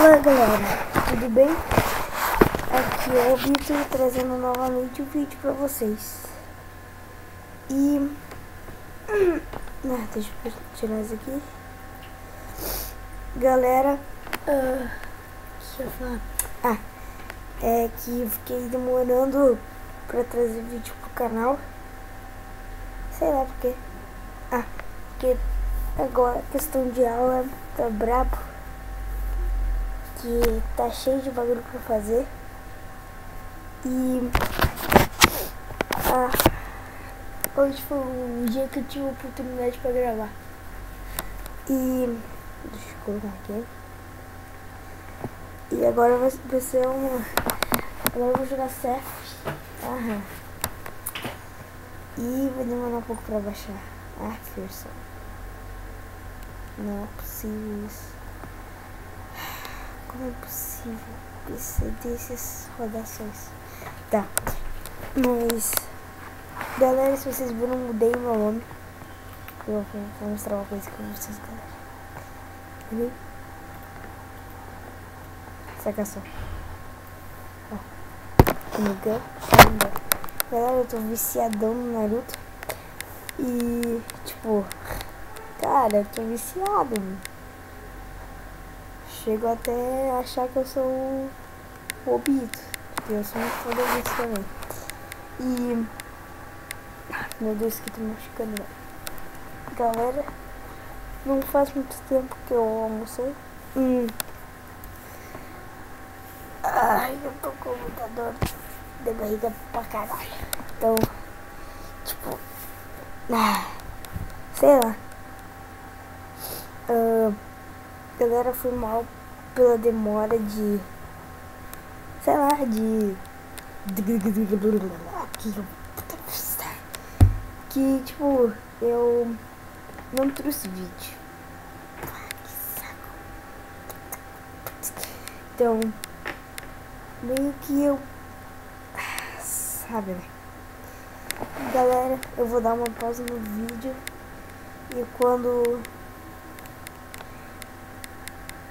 Fala galera, tudo bem? Aqui é o Vitor trazendo novamente um vídeo pra vocês. E... deixa eu tirar isso aqui. Galera, deixa eu falar. É que eu fiquei demorando pra trazer vídeo pro canal. Sei lá por quê. Porque agora a questão de aula tá brabo. Que tá cheio de bagulho pra fazer. E hoje foi um dia que eu tive oportunidade pra gravar. E deixa eu colocar aqui. E agora vai ser agora eu vou jogar Cef. E vai demorar um pouco pra baixar. Ferson. Não é possível isso. Como é possível PC dessas rodações? Tá. Mas galera, se vocês viram, mudei meu nome. Eu vou mostrar uma coisa pra vocês, galera. Viu? Saca só. Amiga. Galera, eu tô viciadão no Naruto. E tipo, cara, eu tô viciado, mano. Chego até a achar que eu sou o Obito, porque eu sou muito fã do Obito também. E meu Deus, que tô machucando. Galera, não faz muito tempo que eu almocei. Ai, eu tô com muita dor de barriga pra caralho. Então, tipo, sei lá. Galera, foi mal pela demora de, sei lá, que tipo, eu não trouxe vídeo. Que saco. Então, meio que eu, sabe, né? Galera, eu vou dar uma pausa no vídeo e quando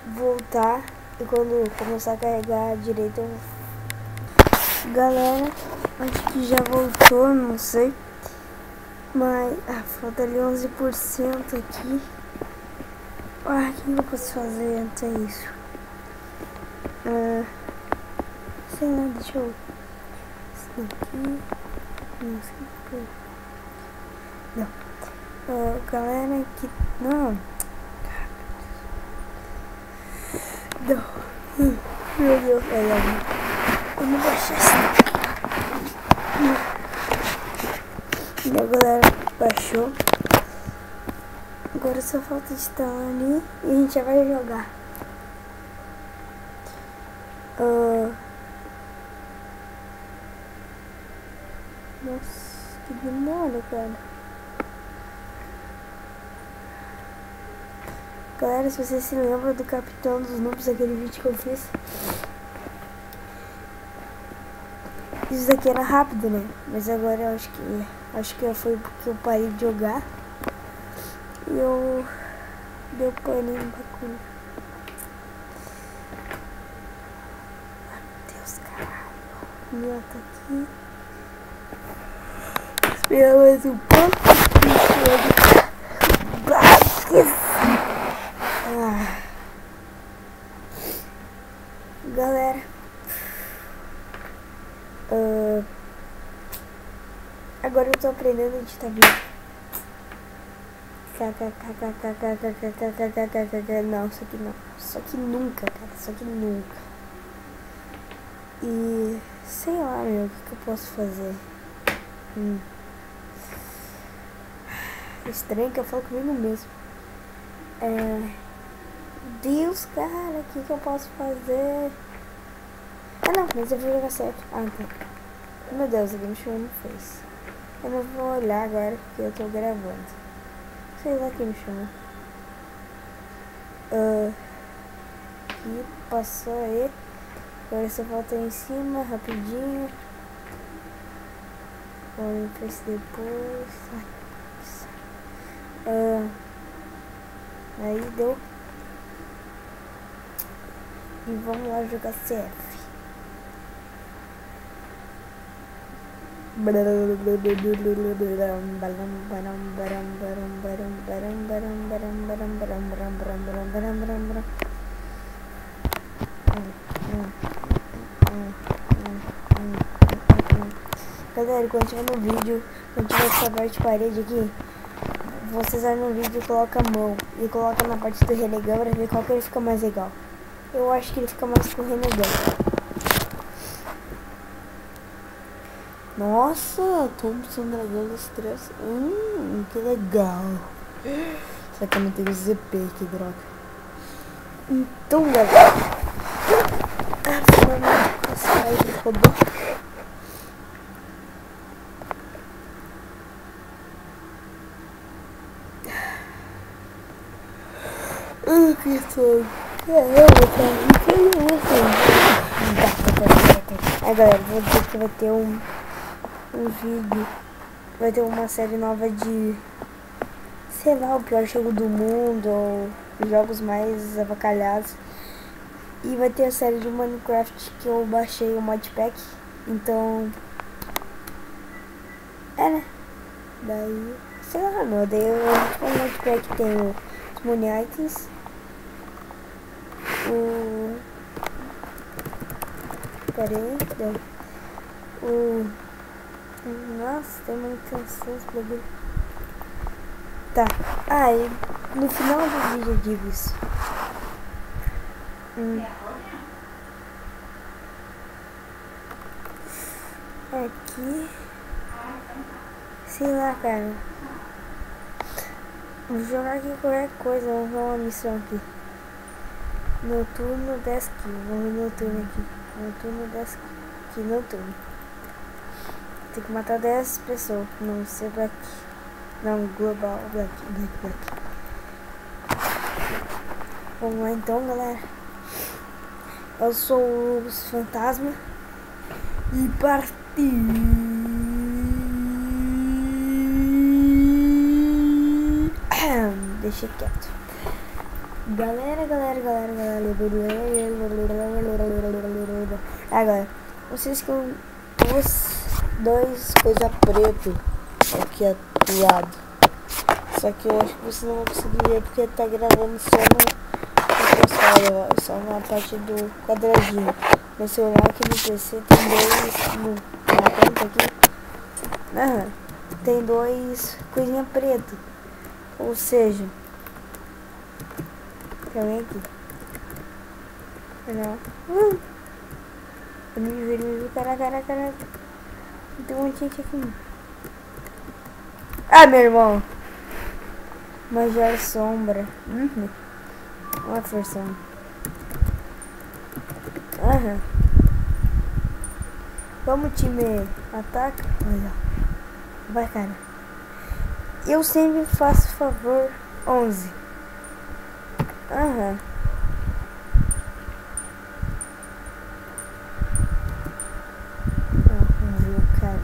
voltar e quando começar a carregar direito eu... Galera, acho que já voltou, não sei, mas falta ali 11% aqui. O que eu posso fazer antes disso? Sei lá, deixa eu... Esse daqui... Não. Galera, aqui... Não. Meu Deus, eu não baixei isso. Minha galera baixou. Agora só falta instalar ali e a gente já vai jogar. Nossa, que demora, cara. Galera, se vocês se lembram do Capitão dos Noobs, aquele vídeo que eu fiz, isso daqui era rápido, né? Mas agora eu acho que foi porque eu parei de jogar e eu dei paninho no bagulho. Meu Deus, caralho. Meu, tá aqui. Espera mais um pouco. Galera, agora eu tô aprendendo a editar vídeo. Não, isso aqui não. Isso aqui nunca, cara. Isso aqui nunca. E sei lá, meu, o que eu posso fazer? Estranho que eu falo comigo mesmo. Deus, cara, o que eu posso fazer? Não, mas eu vou jogar certo. Então. Meu Deus, alguém me chamou no Face. Eu não vou olhar agora porque eu tô gravando. Sei lá quem me chamou. Aqui, passou aí. Agora só falta aí em cima, rapidinho. Vou Face depois. Aí deu. E vamos lá jogar CF. Galera, quando tiver no vídeo, quando tiver essa parte de parede aqui, vocês vai no vídeo e coloca a mão e coloca na parte do Renegão pra ver qual que ele fica mais legal. Eu acho que ele fica mais com o Renegão. Nossa, Thompson Dragão das Trevas. Que legal. Só que eu não tenho ZP, que droga. Então, galera. Vamos rodou. Que sono. Aí, galera, vou dizer que vai ter um vídeo. Vai ter uma série nova de, sei lá, o pior jogo do mundo, ou jogos mais avacalhados. E vai ter a série de Minecraft que eu baixei o modpack. Então, né? Daí, sei lá, meu. Daí o modpack tem os Moon Items. Peraí, nossa, tem manutenção esse bagulho. Tá, e no final do vídeo eu digo isso. Aqui, sei lá, cara. Vou jogar aqui qualquer coisa, vamos ver uma missão aqui. Noturno 10 kills, vamos ver noturno aqui. Noturno 10 kills, noturno. Tem que matar 10 pessoas, não ser Black. Não, global, Black. Vamos lá então, galera. Eu sou o Fantasma. E parti. Deixa quieto. Galera. Agora, vocês com dois coisa preto aqui do lado. Só que eu acho que você não vai conseguir ver porque tá gravando só só na parte do quadradinho. No celular aqui no PC tem dois na ponta aqui. Tem dois coisinha preta. Ou seja, tem alguém aqui. Não. Ele viu, cara. Tem um gente aqui. Meu irmão. Major Sombra. Uma versão. Vamos, time. Ataca. Vai, cara. Eu sempre faço favor. 11. Cara.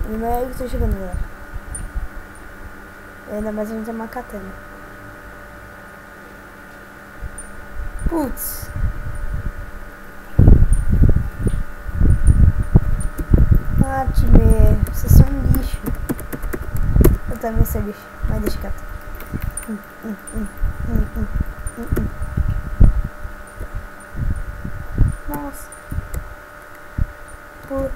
E não é eu que tô chegando, galera. Ainda mais a gente tem uma katana. Putz. Time, vocês são um lixo. Eu também sou lixo, mas deixa quieto. Nossa. Pula.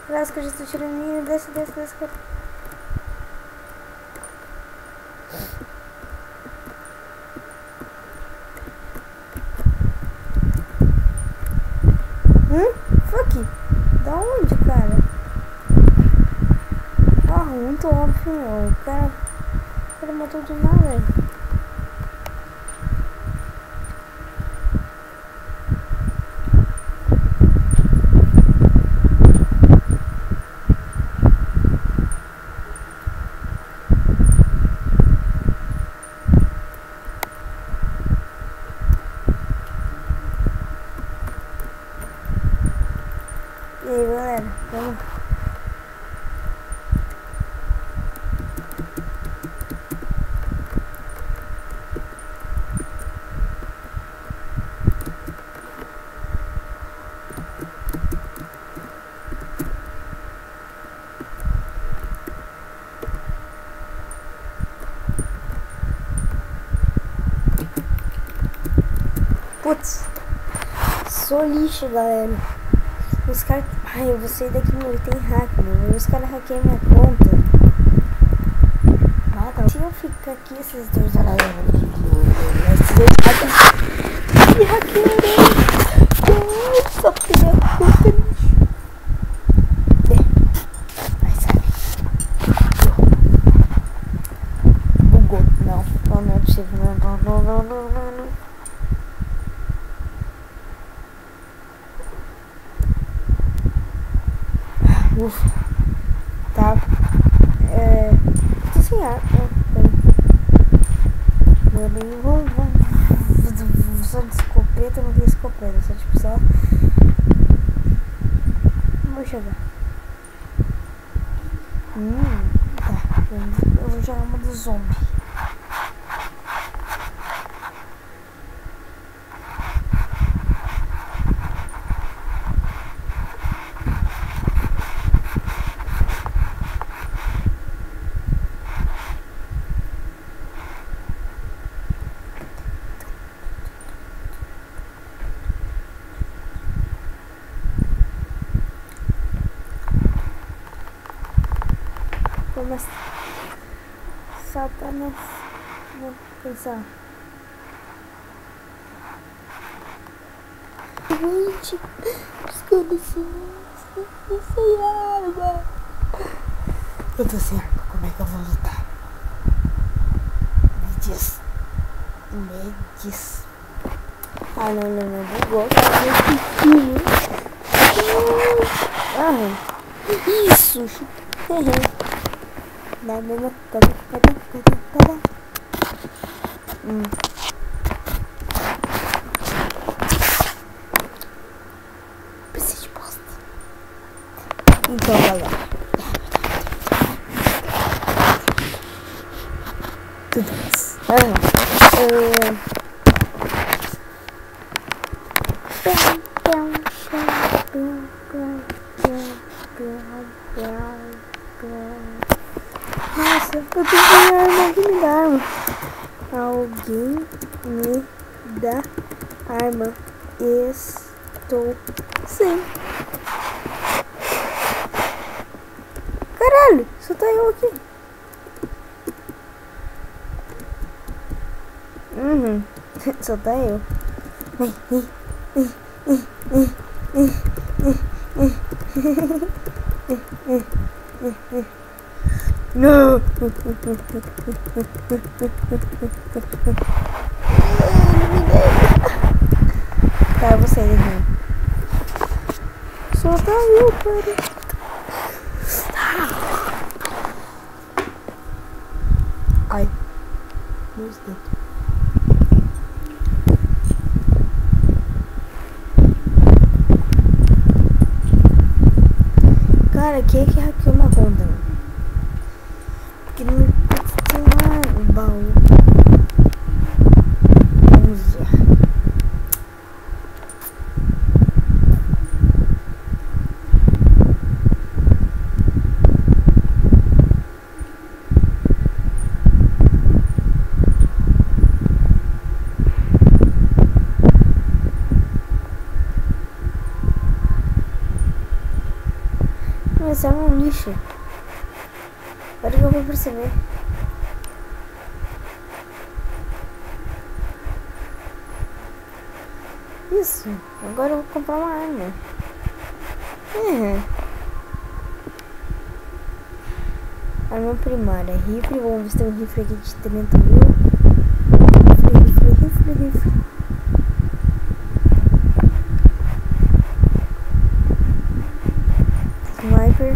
Parece que eu já estou tirando. Desce, cara. Fuck. Da onde, cara? Muito óbvio, meu. O cara matou do nada. E aí, galera, vamos. Putz. Sou lixo, galera. Os caras... Ai, eu vou sair daqui, meu. Tem hack, meu. Os caras hackeiam minha conta. Ah, tá. Se eu ficar aqui, esses dois... Esses dois hackers... Me hackearam. Nossa, filha da puta, lixo. Vai, sabe. Bugou. Não é possível. Não. Ufa. Tá. Tô sem ar. Só de escopeta, não tem escopeta. Só tipo só. Vou jogar. Tá. Eu vou jogar uma do zombie. Mas Satanás, vou pensar. Gente, esconde sem arma. Eu tô sem arma, como é que eu vou lutar? Me diz. Ah, não, bugou. Isso, Não. Preciso de bosta. Então, galera. Tudo isso. Nossa, eu tô sem arma, alguém me dá arma. Alguém me dá arma. Estou sem. Caralho, só tá eu aqui. Só tá eu. Não! Tá, eu vou sair daqui. Só tá eu, cara. Ai. Meus dedos. Cara, quem é que hackeou minha conta? Porque não me tem lá o baú. Vamos ver. Mas é um lixo. Agora que eu vou perceber. Isso. Agora eu vou comprar uma arma. Arma primária. Rifle. Vamos ver se tem um rifle aqui de 30 mil. Rifle. Sniper.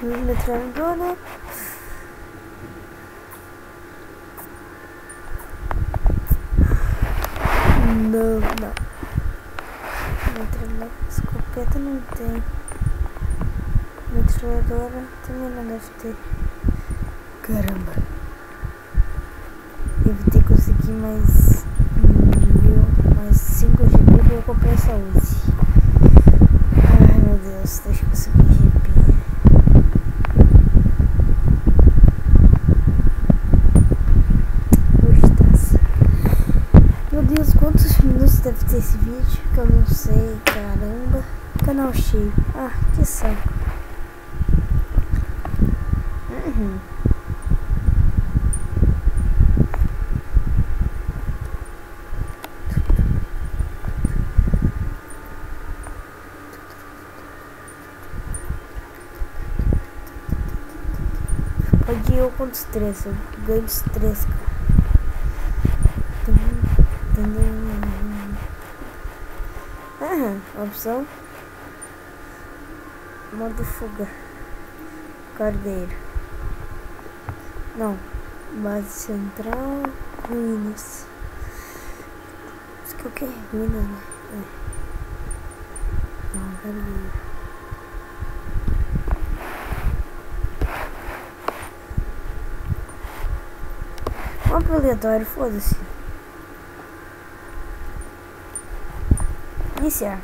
Metralhadora. Não. Metralhadora. Escopeta não tem. Metralhadora também não deve ter. Caramba. Evitei conseguir mais 5 GB pra eu comprar essa Uzi. Ai meu Deus, deixa eu conseguir GB. Caramba, canal cheio. Ah, que saco. Pode ir eu com destreza, eu ganho destreza, cara. Opção modo fuga, cargueiro, não, base central, ruínas. Isso que é o que? Ruínas, né? Não, cargueiro. Mapa aleatório, foda-se. Iniciar.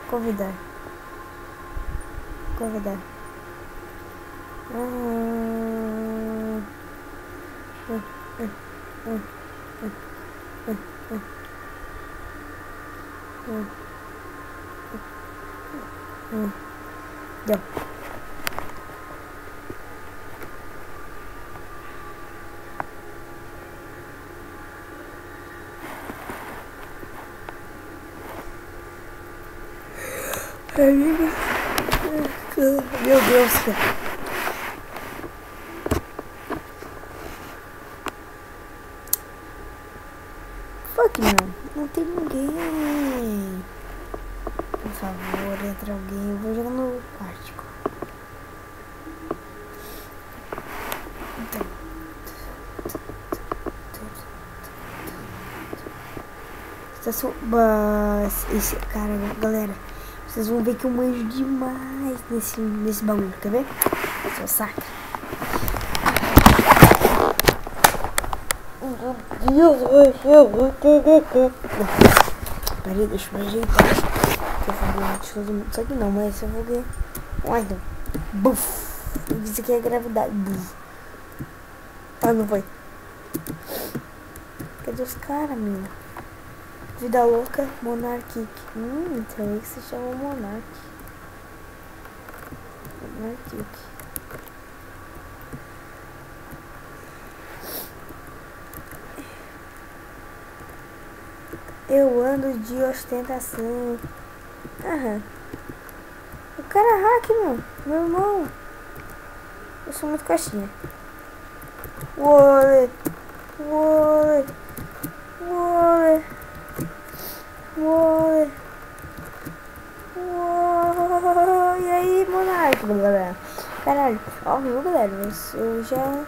Convidar. Convidar. Deu. Meu Deus, cara. Fuck, não tem ninguém. Por favor, entra alguém. Eu vou jogar no Ártico. Então. Esse cara, galera. Vocês vão ver que eu manjo demais nesse bagulho, quer ver? Seu saco. Peraí, deixa eu ajeitar. Eu vou de todo mundo. Só que não, mas eu vou ver. Olha, então. Buf! Isso aqui é gravidade. Buf. Ah, não foi. Cadê os caras, meu? Vida louca, Monarchic. Então aí que se chama Monarch. Monarchic. Eu ando de ostentação. O cara é hack, meu irmão. Eu sou muito caixinha. Uole. E aí, Monarca, galera? Caralho, ó, viu, galera? Eu já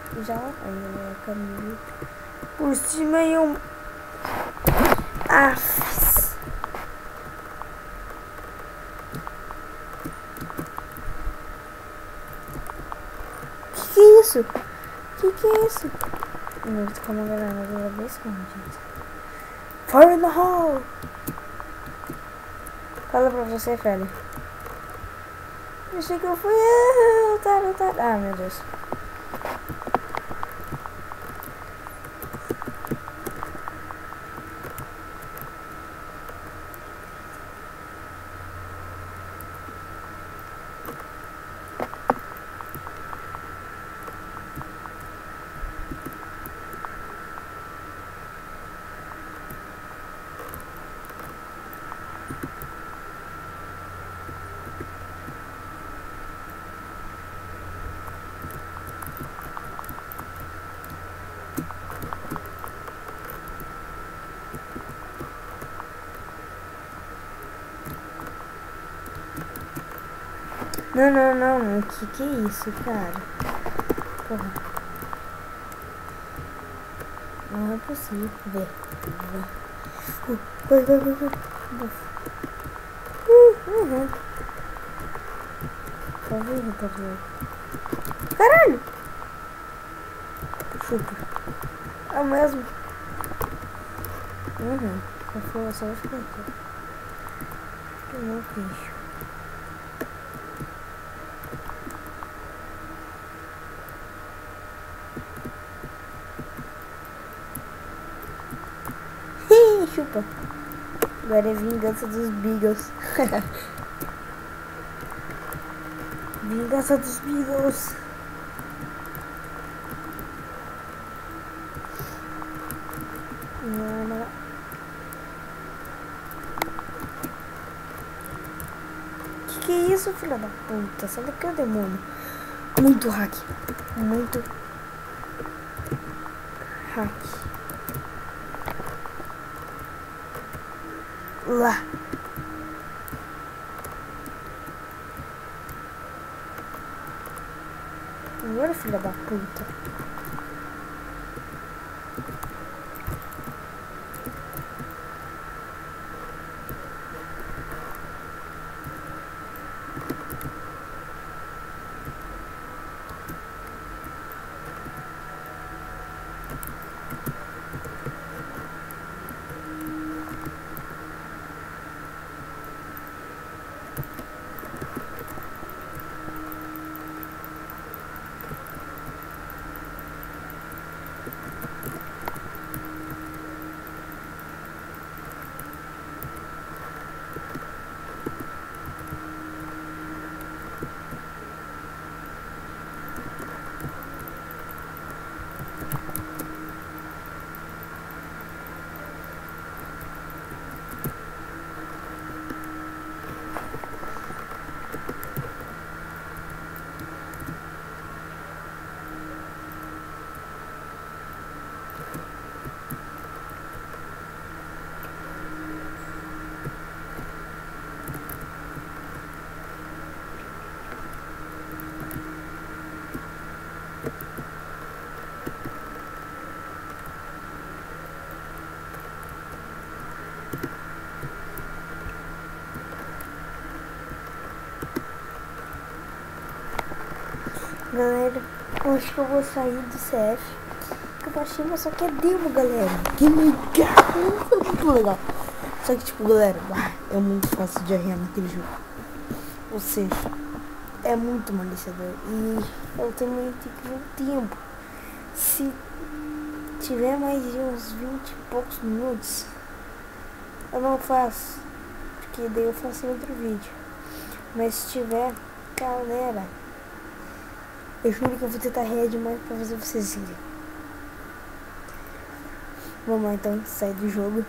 caminhei por cima e um. Que é isso? Que é isso? Eu vou ficar uma galera da vez como, gente. Fire in the hole! Fala pra você, velho. Achei que eu fui. Otário. Ah, meu Deus. Não. Que é isso, cara? Porra. Não é possível. Vai. Tá vendo? Caralho! Chupa. É o mesmo. Qual foi essa outra aqui? Que não, bicho. Chupa. Agora é vingança dos Beagles. Vingança dos Beagles. Não. Que é isso, filha da puta? Sai daqui, o demônio. Muito hack. Muito hack. Lá. Agora, filha da puta. Galera, eu acho que eu vou sair do CF. Que eu baixei, mas só que é demo, galera. Que legal! Foi muito legal. Só que, tipo, galera, é muito fácil de arrear naquele jogo. Ou seja, é muito maliciador. E eu também tenho que ver o tempo. Se tiver mais de uns 20 e poucos minutos, eu não faço. Porque daí eu faço em outro vídeo. Mas se tiver, galera, eu juro que eu vou tentar reagir demais pra fazer vocês irem. Vamos lá então, sair do jogo.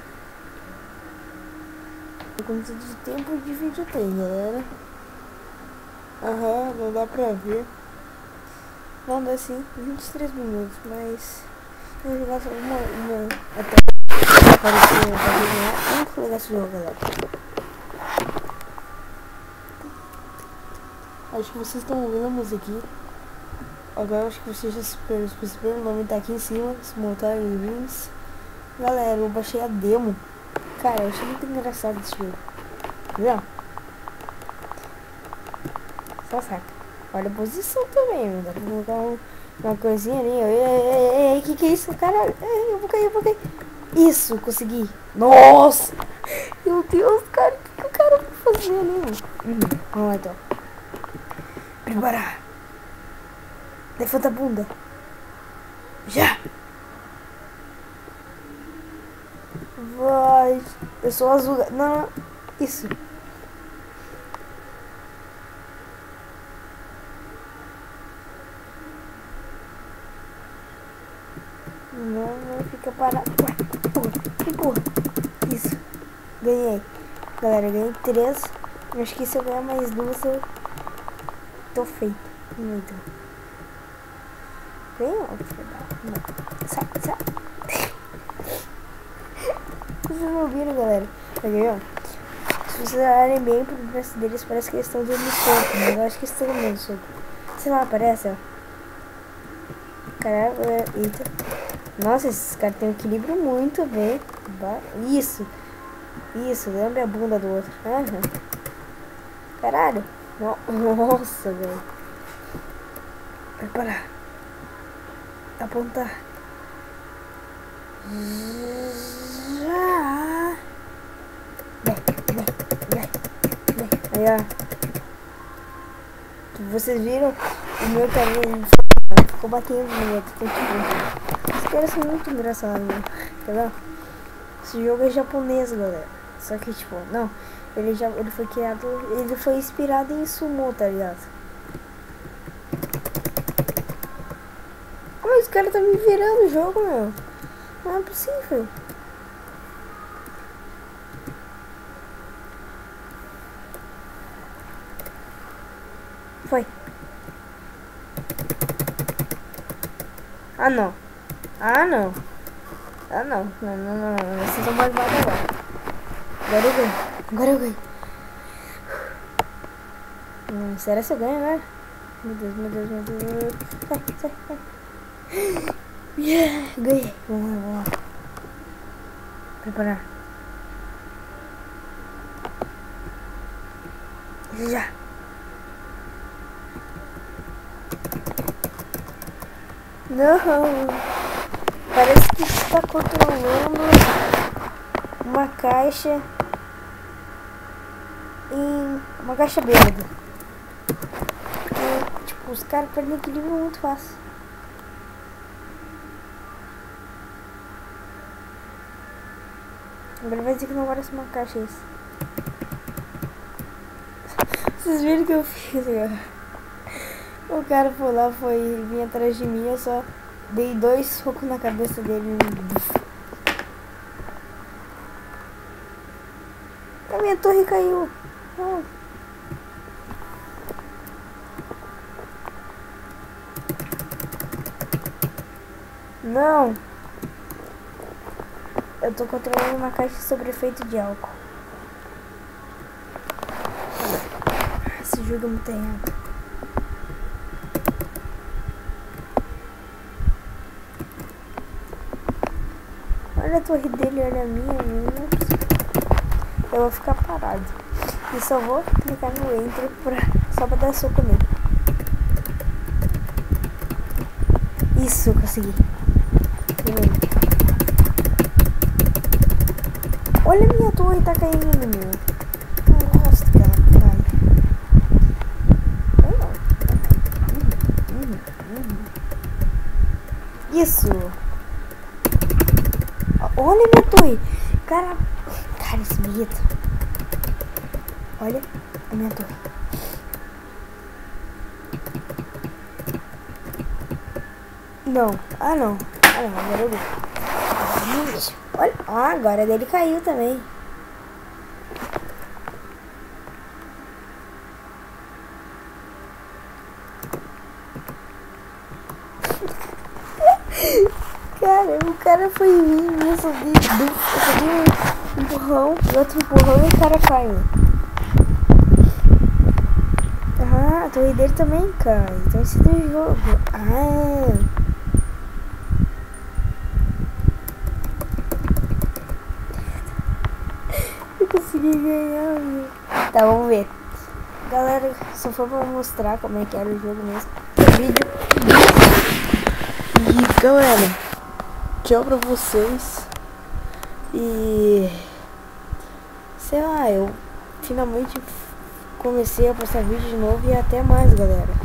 Quanto de tempo de vídeo tem, galera? Aham, não dá pra ver. Não dá sim, 23 minutos, mas eu vou jogar só uma até aparecer pra ganhar. Muito legal esse jogo, galera. Acho que vocês estão ouvindo a musiquinha. Agora acho que vocês já se perceberam, o nome tá aqui em cima, Small Time Rings. Galera, eu baixei a demo. Cara, eu achei muito engraçado esse jogo. Viu? Só saca. Olha a posição também, meu. Dá pra colocar uma coisinha ali. Ei, que é isso, caralho? Ei, eu vou cair. Isso, consegui. Nossa! Meu Deus, cara, o que o cara vai fazer ali? Vamos lá então. Preparar. Levanta a bunda. Já! Vai. Eu sou azul. Não. Isso. Não fica parado. Empurra. Isso. Ganhei. Galera, ganhei 3. Acho que se eu ganhar mais 2, eu tô feito. Muito. Ganhou. Sai. Vocês não viram, galera? Ganhou. Se vocês olharem bem pro braço deles, parece que eles estão dando soco. Mas eu acho que estão dando soco. Sei lá, parece, ó. Caralho, eita. Nossa, esses caras têm um equilíbrio muito bem. Isso, lembra a bunda do outro. Aham. Caralho. Nossa, velho. Preparar. Apontar. Já. Vai. Aí, ó. Vocês viram? O meu também ficou batendo no outro. Os caras são muito engraçados, né? Tá vendo? Esse jogo é japonês, galera. Só que, tipo, não. Ele foi criado... Ele foi inspirado em Sumo, tá ligado? Mas os caras tá me virando o jogo, meu. Não é possível. Foi. Ah, não. Ah, não. Ah, não. Não. Vocês são malvados agora. Agora eu ganho. Será que eu ganho agora? Meu Deus. Sai. Yeah, ganhei. Vamos lá. Preparar. Já. Não. Parece que está controlando uma caixa em uma caixa verde. Tipo, os caras perdem equilíbrio muito fácil. Agora vai dizer que não parece uma caixa isso. Vocês viram o que eu fiz agora? O cara foi lá, vir atrás de mim, eu só dei 2 socos na cabeça dele. A minha torre caiu. Oh. Não. Eu tô controlando uma caixa sobre efeito de álcool. Esse jogo não tem água. Olha a torre dele, olha a minha. Eu vou ficar parado. E só vou clicar no Enter só pra dar soco nele. Isso, consegui. Olha a minha torre, tá caindo, meu. Nossa, cara, Isso. Olha a minha torre. Cara, esse bilhete. Olha a minha torre. Não. Ah, não. Agora eu vi. Olha. Ah, agora dele caiu também. Cara, o cara foi em mim, eu só dei um empurrão, outro empurrão e o cara caiu. Ah, a torre dele também cai. Então esse do jogo. Ah. Eu consegui ganhar, meu. Tá, vamos ver. Galera, só foi pra mostrar como é que era o jogo mesmo. Vídeo. E galera, tchau pra vocês. E sei lá, eu finalmente comecei a postar vídeo de novo. E até mais, galera.